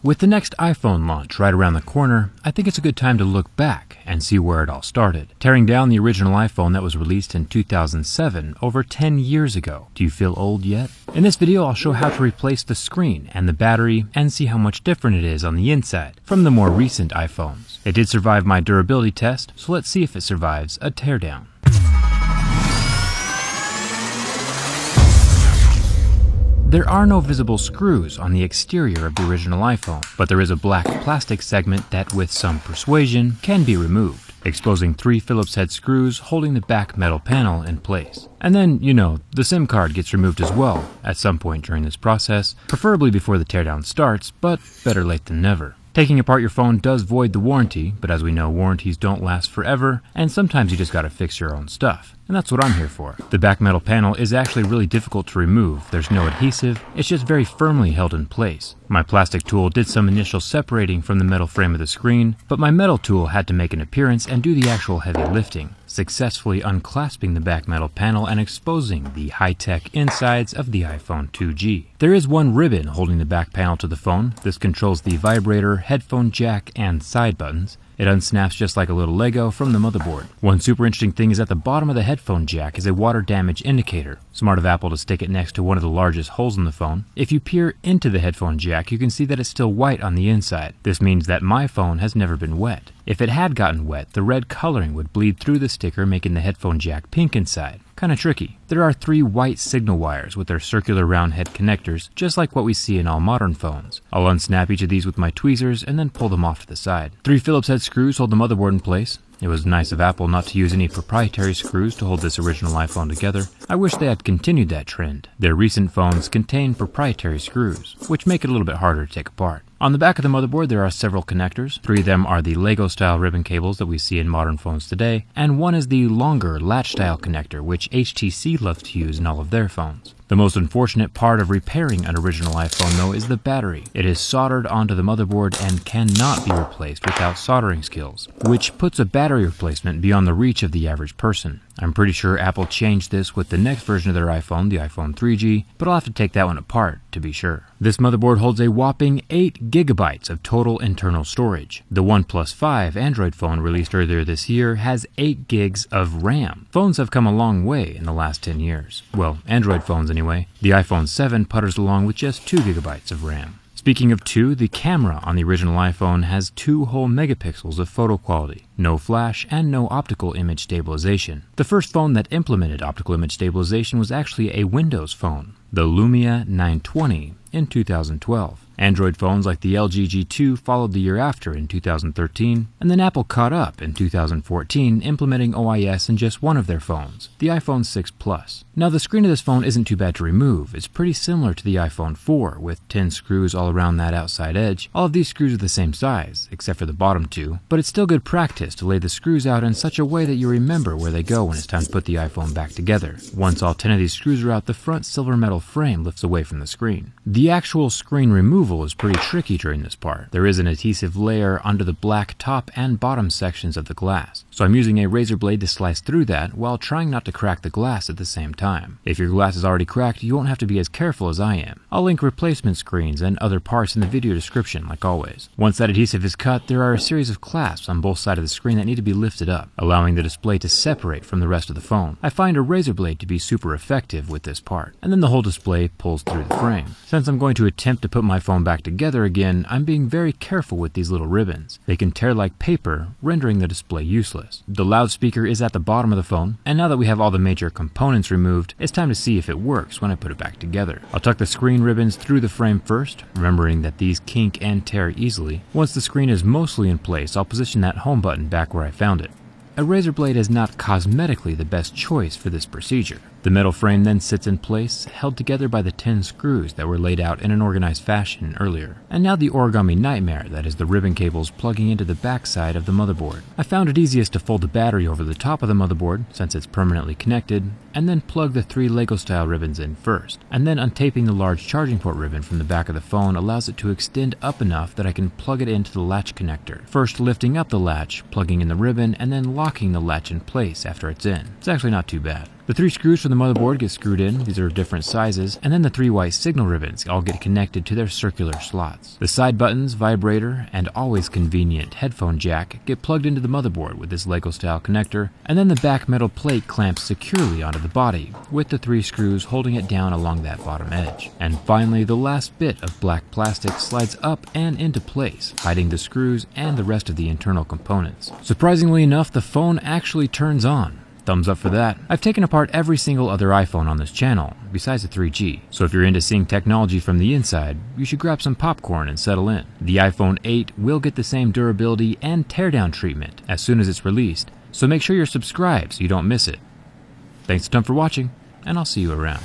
With the next iPhone launch right around the corner, I think it's a good time to look back and see where it all started. Tearing down the original iPhone that was released in 2007, over 10 years ago. Do you feel old yet? In this video, I'll show how to replace the screen and the battery and see how much different it is on the inside from the more recent iPhones. It did survive my durability test, so let's see if it survives a teardown. There are no visible screws on the exterior of the original iPhone, but there is a black plastic segment that, with some persuasion, can be removed, exposing 3 Phillips head screws holding the back metal panel in place. And then, the SIM card gets removed as well at some point during this process, preferably before the teardown starts, but better late than never. Taking apart your phone does void the warranty, but as we know, warranties don't last forever, and sometimes you just gotta fix your own stuff. And that's what I'm here for. The back metal panel is actually really difficult to remove. There's no adhesive, it's just very firmly held in place. My plastic tool did some initial separating from the metal frame of the screen, but my metal tool had to make an appearance and do the actual heavy lifting, successfully unclasping the back metal panel and exposing the high-tech insides of the iPhone 2G. There is one ribbon holding the back panel to the phone. This controls the vibrator, headphone jack, and side buttons. It unsnaps just like a little Lego from the motherboard. One super interesting thing is at the bottom of the headphone jack is a water damage indicator. Smart of Apple to stick it next to one of the largest holes in the phone. If you peer into the headphone jack, you can see that it's still white on the inside. This means that my phone has never been wet. If it had gotten wet, the red coloring would bleed through the sticker, making the headphone jack pink inside. Kinda tricky. There are 3 white signal wires with their circular round head connectors, just like what we see in all modern phones. I'll unsnap each of these with my tweezers and then pull them off to the side. 3 Phillips head screws hold the motherboard in place. It was nice of Apple not to use any proprietary screws to hold this original iPhone together. I wish they had continued that trend. Their recent phones contain proprietary screws, which make it a little bit harder to take apart. On the back of the motherboard, there are several connectors. 3 of them are the Lego-style ribbon cables that we see in modern phones today, and one is the longer latch-style connector, which HTC loves to use in all of their phones. The most unfortunate part of repairing an original iPhone, though, is the battery. It is soldered onto the motherboard and cannot be replaced without soldering skills, which puts a battery replacement beyond the reach of the average person. I'm pretty sure Apple changed this with the next version of their iPhone, the iPhone 3G, but I'll have to take that one apart to be sure. This motherboard holds a whopping 8 gigabytes of total internal storage. The OnePlus 5 Android phone released earlier this year has 8 gigs of RAM. Phones have come a long way in the last 10 years. Well, Android phones anyway. The iPhone 7 putters along with just 2 gigabytes of RAM. Speaking of 2, the camera on the original iPhone has 2 whole megapixels of photo quality, no flash, and no optical image stabilization. The first phone that implemented optical image stabilization was actually a Windows phone, the Lumia 920, in 2012. Android phones like the LG G2 followed the year after in 2013, and then Apple caught up in 2014, implementing OIS in just one of their phones, the iPhone 6 Plus. Now, the screen of this phone isn't too bad to remove. It's pretty similar to the iPhone 4, with 10 screws all around that outside edge. All of these screws are the same size, except for the bottom 2, but it's still good practice to lay the screws out in such a way that you remember where they go when it's time to put the iPhone back together. Once all 10 of these screws are out, the front silver metal frame lifts away from the screen. The actual screen removal is pretty tricky during this part. There is an adhesive layer under the black top and bottom sections of the glass, so I'm using a razor blade to slice through that while trying not to crack the glass at the same time. If your glass is already cracked, you won't have to be as careful as I am. I'll link replacement screens and other parts in the video description like always. Once that adhesive is cut, there are a series of clasps on both sides of the screen that need to be lifted up, allowing the display to separate from the rest of the phone. I find a razor blade to be super effective with this part, and then the whole display pulls through the frame. Since I'm going to attempt to put my phone back together again, I'm being very careful with these little ribbons. They can tear like paper, rendering the display useless. The loudspeaker is at the bottom of the phone, and now that we have all the major components removed, it's time to see if it works when I put it back together. I'll tuck the screen ribbons through the frame first, remembering that these kink and tear easily. Once the screen is mostly in place, I'll position that home button back where I found it. A razor blade is not cosmetically the best choice for this procedure. The metal frame then sits in place, held together by the 10 screws that were laid out in an organized fashion earlier. And now the origami nightmare that is the ribbon cables plugging into the backside of the motherboard. I found it easiest to fold the battery over the top of the motherboard, since it's permanently connected, and then plug the 3 Lego-style ribbons in first. And then untaping the large charging port ribbon from the back of the phone allows it to extend up enough that I can plug it into the latch connector. First lifting up the latch, plugging in the ribbon, and then locking the latch in place after it's in. It's actually not too bad. The 3 screws for the motherboard get screwed in, these are different sizes, and then the 3 white signal ribbons all get connected to their circular slots. The side buttons, vibrator, and always convenient headphone jack get plugged into the motherboard with this Lego style connector, and then the back metal plate clamps securely onto the body, with the 3 screws holding it down along that bottom edge. And finally, the last bit of black plastic slides up and into place, hiding the screws and the rest of the internal components. Surprisingly enough, the phone actually turns on. Thumbs up for that. I've taken apart every single other iPhone on this channel, besides the 3G, so if you're into seeing technology from the inside, you should grab some popcorn and settle in. The iPhone 8 will get the same durability and teardown treatment as soon as it's released, so make sure you're subscribed so you don't miss it. Thanks a ton for watching, and I'll see you around.